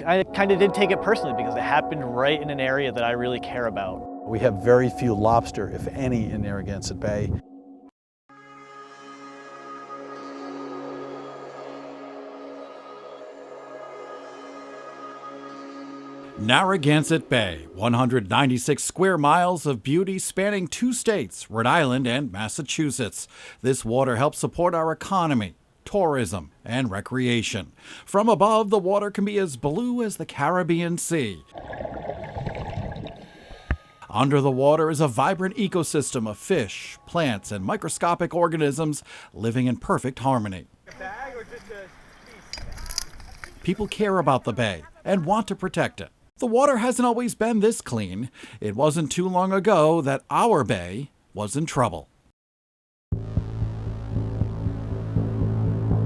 I kind of did take it personally because it happened right in an area that I really care about. We have very few lobster, if any, in Narragansett Bay. Narragansett Bay, 196 square miles of beauty spanning 2 states, Rhode Island and Massachusetts. This water helps support our economy, tourism, and recreation. From above, the water can be as blue as the Caribbean Sea. Under the water is a vibrant ecosystem of fish, plants, and microscopic organisms living in perfect harmony. People care about the bay and want to protect it. The water hasn't always been this clean. It wasn't too long ago that our bay was in trouble.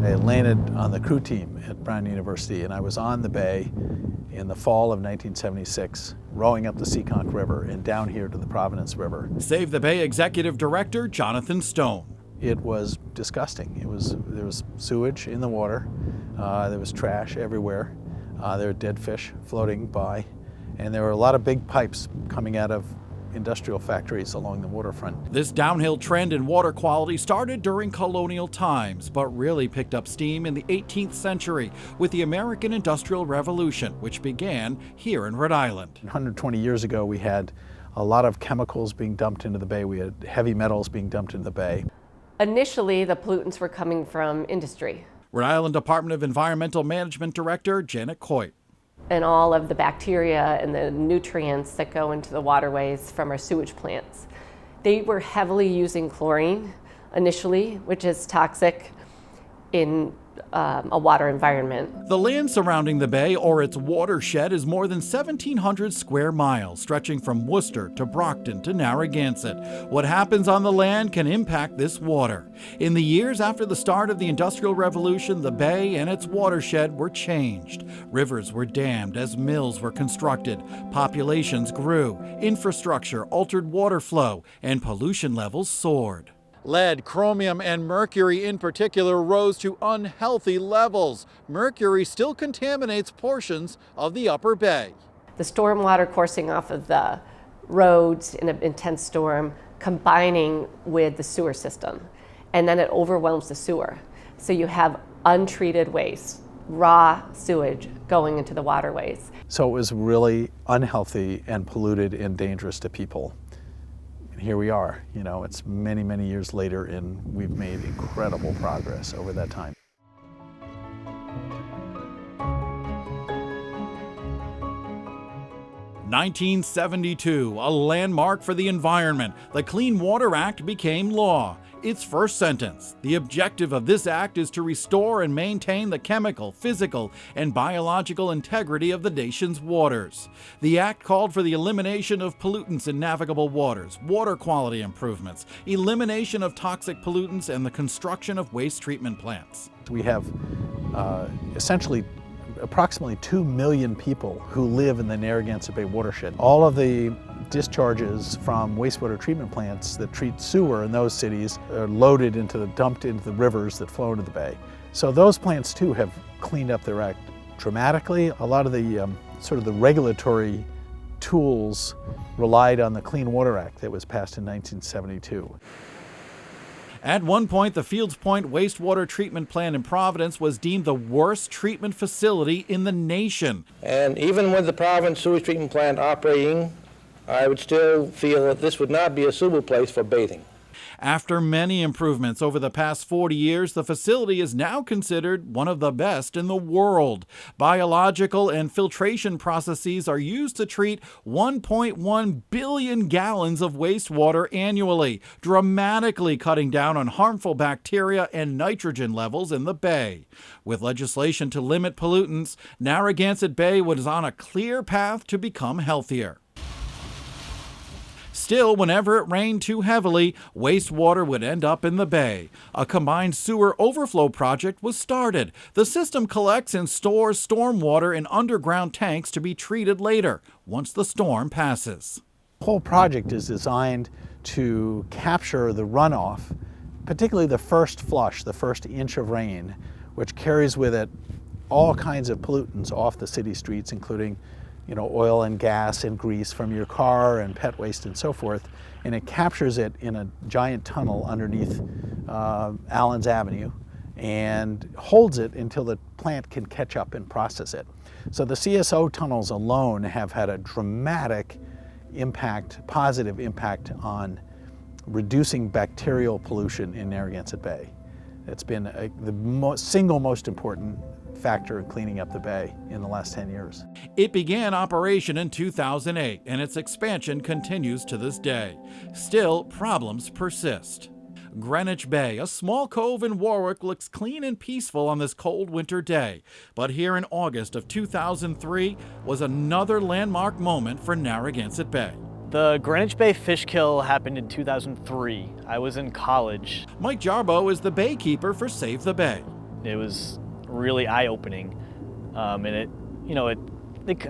I landed on the crew team at Brown University, and I was on the bay in the fall of 1976, rowing up the Seekonk River and down here to the Providence River. Save the Bay Executive Director Jonathan Stone. It was disgusting. There was sewage in the water. There was trash everywhere. There were dead fish floating by, and there were a lot of big pipes coming out of industrial factories along the waterfront. This downhill trend in water quality started during colonial times, but really picked up steam in the 18th century with the American Industrial Revolution, which began here in Rhode Island. 120 years ago, we had a lot of chemicals being dumped into the bay. We had heavy metals being dumped into the bay. Initially, the pollutants were coming from industry. Rhode Island Department of Environmental Management Director Janet Coit. And all of the bacteria and the nutrients that go into the waterways from our sewage plants. They were heavily using chlorine initially, which is toxic in a water environment. The land surrounding the bay, or its watershed, is more than 1,700 square miles, stretching from Worcester to Brockton to Narragansett. What happens on the land can impact this water. In the years after the start of the Industrial Revolution, the bay and its watershed were changed. Rivers were dammed as mills were constructed. Populations grew. Infrastructure altered water flow, and pollution levels soared. Lead, chromium, and mercury in particular rose to unhealthy levels. Mercury still contaminates portions of the upper bay. The stormwater coursing off of the roads in an intense storm combining with the sewer system, and then it overwhelms the sewer. So you have untreated waste, raw sewage going into the waterways. So it was really unhealthy and polluted and dangerous to people. Here we are, it's many, many years later, and we've made incredible progress over that time. (1972), a landmark for the environment. The Clean Water Act became law. Its first sentence: the objective of this act is to restore and maintain the chemical, physical, and biological integrity of the nation's waters. The act called for the elimination of pollutants in navigable waters, water quality improvements, elimination of toxic pollutants, and the construction of waste treatment plants. We have essentially approximately 2 million people who live in the Narragansett Bay watershed. All of the discharges from wastewater treatment plants that treat sewer in those cities are dumped into the rivers that flow into the bay. So those plants too have cleaned up their act dramatically. A lot of the sort of the regulatory tools relied on the Clean Water Act that was passed in 1972. At one point, the Fields Point wastewater treatment plant in Providence was deemed the worst treatment facility in the nation. And even with the Providence sewage treatment plant operating, I would still feel that this would not be a suitable place for bathing. After many improvements over the past 40 years, the facility is now considered one of the best in the world. Biological and filtration processes are used to treat 1.1 billion gallons of wastewater annually, dramatically cutting down on harmful bacteria and nitrogen levels in the bay. With legislation to limit pollutants, Narragansett Bay was on a clear path to become healthier. Still, whenever it rained too heavily, wastewater would end up in the bay. A combined sewer overflow project was started. The system collects and stores stormwater in underground tanks to be treated later, once the storm passes. The whole project is designed to capture the runoff, particularly the first flush, the first inch of rain, which carries with it all kinds of pollutants off the city streets, including oil and gas and grease from your car and pet waste and so forth, and it captures it in a giant tunnel underneath Allen's Avenue and holds it until the plant can catch up and process it. So the CSO tunnels alone have had a dramatic impact, positive impact on reducing bacterial pollution in Narragansett Bay. It's been the single most important factor in cleaning up the bay in the last 10 years. It began operation in 2008, and its expansion continues to this day. Still, problems persist. Greenwich Bay, a small cove in Warwick, looks clean and peaceful on this cold winter day. But here in August of 2003 was another landmark moment for Narragansett Bay. The Greenwich Bay fish kill happened in 2003. I was in college. Mike Jarbo is the baykeeper for Save the Bay. It was really eye-opening, and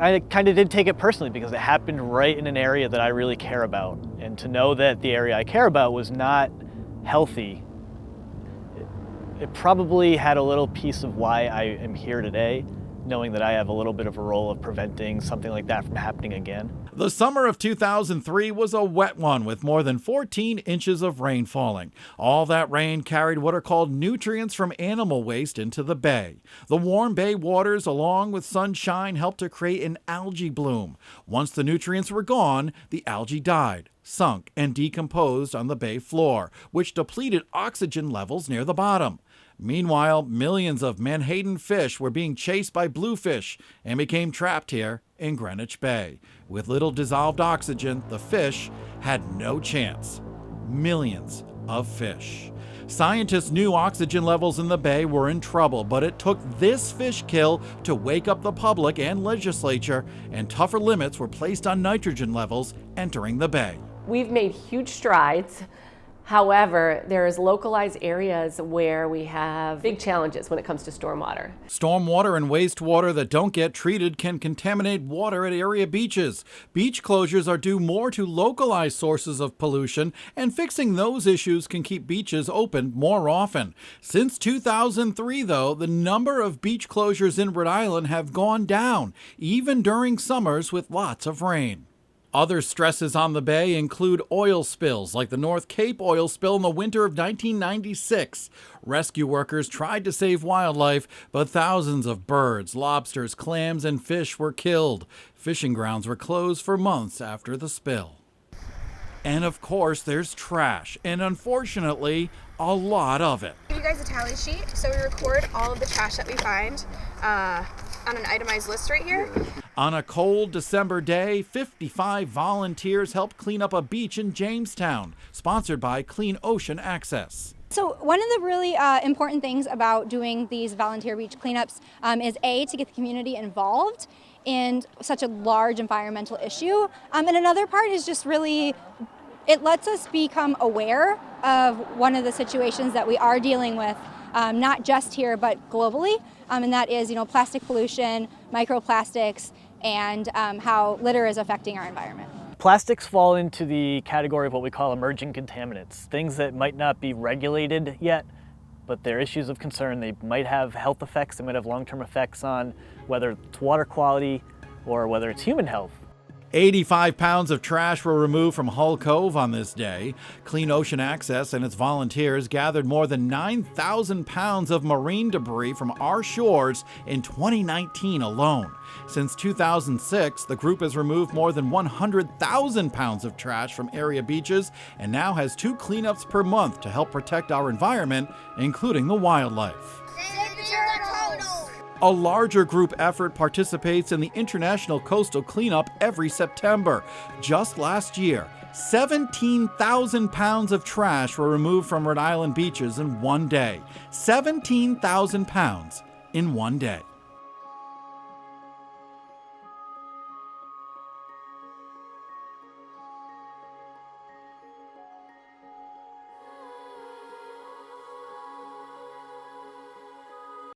I kind of did take it personally because it happened right in an area that I really care about. And to know that the area I care about was not healthy, it probably had a little piece of why I am here today, knowing that I have a little bit of a role of preventing something like that from happening again. The summer of 2003 was a wet one with more than 14 inches of rain falling. All that rain carried what are called nutrients from animal waste into the bay. The warm bay waters, along with sunshine, helped to create an algae bloom. Once the nutrients were gone, the algae died, sunk, and decomposed on the bay floor, which depleted oxygen levels near the bottom. Meanwhile, millions of menhaden fish were being chased by bluefish and became trapped here in Greenwich Bay. With little dissolved oxygen, the fish had no chance. Millions of fish. Scientists knew oxygen levels in the bay were in trouble, but it took this fish kill to wake up the public and legislature, and tougher limits were placed on nitrogen levels entering the bay. We've made huge strides. However, there's localized areas where we have big challenges when it comes to stormwater. Stormwater and wastewater that don't get treated can contaminate water at area beaches. Beach closures are due more to localized sources of pollution, and fixing those issues can keep beaches open more often. Since 2003, though, the number of beach closures in Rhode Island have gone down, even during summers with lots of rain. Other stresses on the bay include oil spills, like the North Cape oil spill in the winter of 1996. Rescue workers tried to save wildlife, but thousands of birds, lobsters, clams, and fish were killed. Fishing grounds were closed for months after the spill. And of course, there's trash, and unfortunately, a lot of it. Give you guys a tally sheet, so we record all of the trash that we find on an itemized list right here. On a cold December day, 55 volunteers helped clean up a beach in Jamestown, sponsored by Clean Ocean Access. So one of the really important things about doing these volunteer beach cleanups is to get the community involved in such a large environmental issue. And another part is just really, it lets us become aware of one of the situations that we are dealing with, not just here, but globally. And that is, plastic pollution, microplastics, and how litter is affecting our environment. Plastics fall into the category of what we call emerging contaminants, things that might not be regulated yet, but they're issues of concern. They might have health effects, they might have long-term effects on whether it's water quality or whether it's human health. 85 pounds of trash were removed from Hull Cove on this day. Clean Ocean Access and its volunteers gathered more than 9,000 pounds of marine debris from our shores in 2019 alone. Since 2006, the group has removed more than 100,000 pounds of trash from area beaches and now has 2 cleanups per month to help protect our environment, including the wildlife. Save the turtles! A larger group effort participates in the International Coastal Cleanup every September. Just last year, 17,000 pounds of trash were removed from Rhode Island beaches in one day. 17,000 pounds in one day.